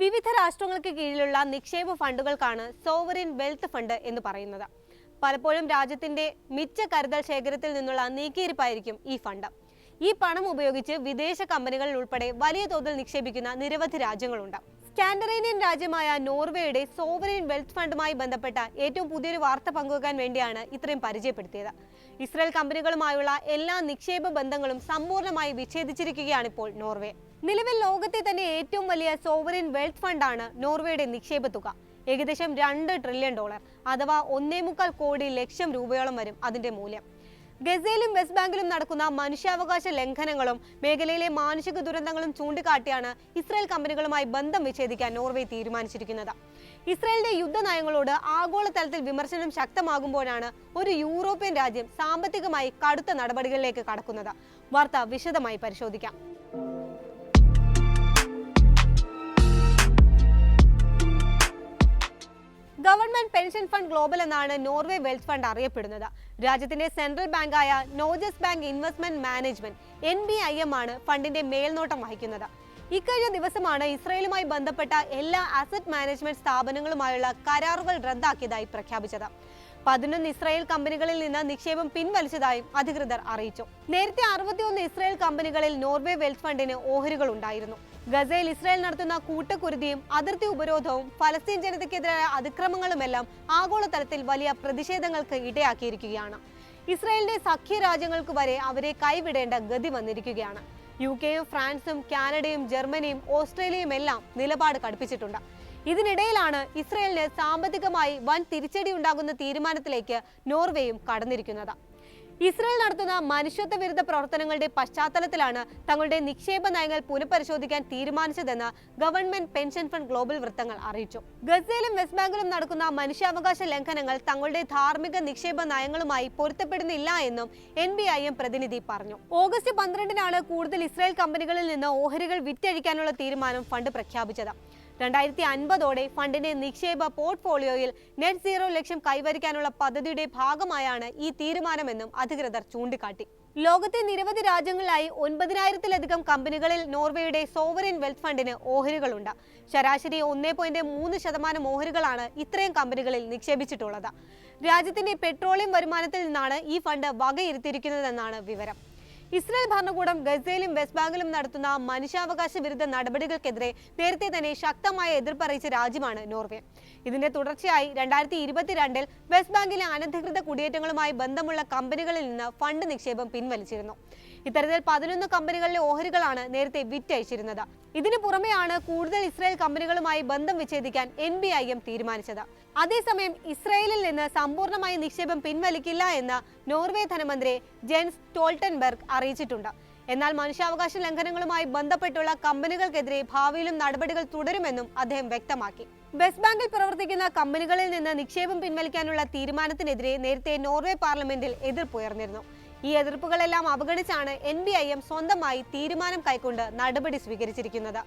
വിവിധ രാഷ്ട്രങ്ങൾക്ക് കീഴിലുള്ള നിക്ഷേപ ഫണ്ടുകൾക്കാണ് സോവറിൻ വെൽത്ത് ഫണ്ട് എന്ന് പറയുന്നത്. പലപ്പോഴും രാജ്യത്തിന്റെ മിച്ച കരുതൽ ശേഖരത്തിൽ നിന്നുള്ള നീക്കിയിരിപ്പായിരിക്കും ഈ ഫണ്ട്. ഈ പണം ഉപയോഗിച്ച് വിദേശ കമ്പനികളിൽ ഉൾപ്പെടെ വലിയ തോതിൽ നിക്ഷേപിക്കുന്ന നിരവധി രാജ്യങ്ങളുണ്ട്. സ്കാൻഡിനേവിയൻ രാജ്യമായ നോർവേയുടെ സോവറിൻ വെൽത്ത് ഫണ്ടുമായി ബന്ധപ്പെട്ട ഏറ്റവും പുതിയൊരു വാർത്ത പങ്കുവെക്കാൻ വേണ്ടിയാണ് ഇത്രയും പരിചയപ്പെടുത്തിയത്. ഇസ്രായേൽ കമ്പനികളുമായുള്ള എല്ലാ നിക്ഷേപ ബന്ധങ്ങളും സമ്പൂർണ്ണമായി വിച്ഛേദിച്ചിരിക്കുകയാണ് ഇപ്പോൾ നോർവേ. നിലവിൽ ലോകത്തെ തന്നെ ഏറ്റവും വലിയ സോവറിൻ വെൽത്ത് ഫണ്ടാണ് നോർവേയുടെ നിക്ഷേപ തുക. ഏകദേശം $2 ട്രില്യൺ, അഥവാ 1.25 കോടി ലക്ഷം രൂപയോളം വരും അതിന്റെ മൂല്യം. ഗസയിലും വെസ്റ്റ് ബാങ്കിലും നടക്കുന്ന മനുഷ്യാവകാശ ലംഘനങ്ങളും മേഖലയിലെ മാനുഷിക ദുരന്തങ്ങളും ചൂണ്ടിക്കാട്ടിയാണ് ഇസ്രായേൽ കമ്പനികളുമായി ബന്ധം വിച്ഛേദിക്കാൻ നോർവേ തീരുമാനിച്ചിരിക്കുന്നത്. ഇസ്രായേലിന്റെ യുദ്ധ നയങ്ങളോട് ആഗോളതലത്തിൽ വിമർശനം ശക്തമാകുമ്പോഴാണ് ഒരു യൂറോപ്യൻ രാജ്യം സാമ്പത്തികമായി കടുത്ത നടപടികളിലേക്ക് കടക്കുന്നത്. വാർത്ത വിശദമായി പരിശോധിക്കാം. ഗവൺമെന്റ് പെൻഷൻ ഫണ്ട് ഗ്ലോബൽ എന്നാണ് നോർവേ വെൽത്ത് ഫണ്ട് അറിയപ്പെടുന്നത്. രാജ്യത്തിന്റെ സെൻട്രൽ ബാങ്കായ Norges bank investment management (NBIM) ആണ് ഫണ്ടിന്റെ മേൽനോട്ടം വഹിക്കുന്നത്. ഇക്കഴിഞ്ഞ ദിവസമാണ് ഇസ്രായേലുമായി ബന്ധപ്പെട്ട എല്ലാ അസറ്റ് മാനേജ്മെന്റ് സ്ഥാപനങ്ങളുമായുള്ള കരാറുകൾ റദ്ദാക്കിയതായി പ്രഖ്യാപിച്ചത്. 11 ഇസ്രായേൽ കമ്പനികളിൽ നിന്ന് നിക്ഷേപം പിൻവലിച്ചതായും അധികൃതർ അറിയിച്ചു. നേരത്തെ 61 ഇസ്രായേൽ കമ്പനികളിൽ നോർവേ വെൽത്ത് ഫണ്ടിന് ഓഹരികൾ ഉണ്ടായിരുന്നു. ഗസയിൽ ഇസ്രായേൽ നടത്തുന്ന കൂട്ടക്കുരുതിയും അതിർത്തി ഉപരോധവും ഫലസ്തീൻ ജനതയ്ക്കെതിരായ അതിക്രമങ്ങളുമെല്ലാം ആഗോളതലത്തിൽ വലിയ പ്രതിഷേധങ്ങൾക്ക് ഇടയാക്കിയിരിക്കുകയാണ്. ഇസ്രായേലിന്റെ സഖ്യ രാജ്യങ്ങൾക്ക് വരെ അവരെ കൈവിടേണ്ട ഗതി വന്നിരിക്കുകയാണ്. UK-യും ഫ്രാൻസും കാനഡയും ജർമ്മനിയും ഓസ്ട്രേലിയയും എല്ലാം നിലപാട് കടുപ്പിച്ചിട്ടുണ്ട്. ഇതിനിടയിലാണ് ഇസ്രായേലിന് സാമ്പത്തികമായി വൻ തിരിച്ചടി ഉണ്ടാകുന്ന തീരുമാനത്തിലേക്ക് നോർവേയും കടന്നിരിക്കുന്നത്. ഇസ്രായേൽ നടത്തുന്ന മനുഷ്യത്വ വിരുദ്ധ പ്രവർത്തനങ്ങളുടെ പശ്ചാത്തലത്തിലാണ് തങ്ങളുടെ നിക്ഷേപ നയങ്ങൾ പുനഃപരിശോധിക്കാൻ തീരുമാനിച്ചതെന്ന് ഗവൺമെന്റ് പെൻഷൻ ഫണ്ട് ഗ്ലോബൽ വൃത്തങ്ങൾ അറിയിച്ചു. ഗസയിലും വെസ്റ്റ് ബാങ്കിലും നടക്കുന്ന മനുഷ്യാവകാശ ലംഘനങ്ങൾ തങ്ങളുടെ ധാർമ്മിക നിക്ഷേപ നയങ്ങളുമായി പൊരുത്തപ്പെടുന്നില്ല എന്നും NBIM പ്രതിനിധി പറഞ്ഞു. ഓഗസ്റ്റ് 12-നാണ് കൂടുതൽ ഇസ്രായേൽ കമ്പനികളിൽ നിന്ന് ഓഹരികൾ വിറ്റഴിക്കാനുള്ള തീരുമാനം ഫണ്ട് പ്രഖ്യാപിച്ചത്. 2050ഓടെ ഫണ്ടിന്റെ നിക്ഷേപ പോർട്ട്ഫോളിയോയിൽ നെറ്റ് സീറോ ലക്ഷ്യം കൈവരിക്കാനുള്ള പദ്ധതിയുടെ ഭാഗമായാണ് ഈ തീരുമാനമെന്നും അധികൃതർ ചൂണ്ടിക്കാട്ടി. ലോകത്തെ നിരവധി രാജ്യങ്ങളിലായി 9000-ലധികം കമ്പനികളിൽ നോർവേയുടെ സോവറിൻ വെൽത്ത് ഫണ്ടിന് ഓഹരികളുണ്ട്. ശരാശരി 1.3% ഓഹരികളാണ് ഇത്രയും കമ്പനികളിൽ നിക്ഷേപിച്ചിട്ടുള്ളത്. രാജ്യത്തിന്റെ പെട്രോളിയം വരുമാനത്തിൽ നിന്നാണ് ഈ ഫണ്ട് വകയിരുത്തിയിരിക്കുന്നതെന്നാണ് വിവരം. ഇസ്രായേൽ ഭരണകൂടം ഗസയിലും വെസ്റ്റ് ബാങ്കിലും നടത്തുന്ന മനുഷ്യാവകാശ വിരുദ്ധ നടപടികൾക്കെതിരെ നേരത്തെ തന്നെ ശക്തമായ എതിർപ്പറിയിച്ച രാജ്യമാണ് നോർവേ. ഇതിന്റെ തുടർച്ചയായി 2022-ൽ വെസ്റ്റ് ബാങ്കിലെ അനധികൃത കുടിയേറ്റങ്ങളുമായി ബന്ധമുള്ള കമ്പനികളിൽ നിന്ന് ഫണ്ട് നിക്ഷേപം പിൻവലിച്ചിരുന്നു. ഇത്തരത്തിൽ 11 കമ്പനികളിലെ ഓഹരികളാണ് നേരത്തെ വിറ്റഴിച്ചിരുന്നത്. ഇതിനു പുറമെയാണ് കൂടുതൽ ഇസ്രായേൽ കമ്പനികളുമായി ബന്ധം വിച്ഛേദിക്കാൻ NBIM തീരുമാനിച്ചത്. അതേസമയം ഇസ്രായേലിൽ നിന്ന് സമ്പൂർണ്ണമായി നിക്ഷേപം പിൻവലിക്കില്ല എന്ന് നോർവേ ധനമന്ത്രി ജെൻസ് സ്റ്റോൾട്ടൻബെർഗ് അറിയിച്ചിട്ടുണ്ട്. എന്നാൽ മനുഷ്യാവകാശ ലംഘനങ്ങളുമായി ബന്ധപ്പെട്ടുള്ള കമ്പനികൾക്കെതിരെ ഭാവിയിലും നടപടികൾ തുടരുമെന്നും അദ്ദേഹം വ്യക്തമാക്കി. വെസ്റ്റ് ബാങ്കിൽ പ്രവർത്തിക്കുന്ന കമ്പനികളിൽ നിന്ന് നിക്ഷേപം പിൻവലിക്കാനുള്ള തീരുമാനത്തിനെതിരെ നേരത്തെ നോർവേ പാർലമെന്റിൽ എതിർപ്പുയർന്നിരുന്നു. ഈ എതിർപ്പുകളെല്ലാം അവഗണിച്ചാണ് NBIM സ്വന്തമായി തീരുമാനം കൈക്കൊണ്ട് നടപടി സ്വീകരിച്ചിരിക്കുന്നത്.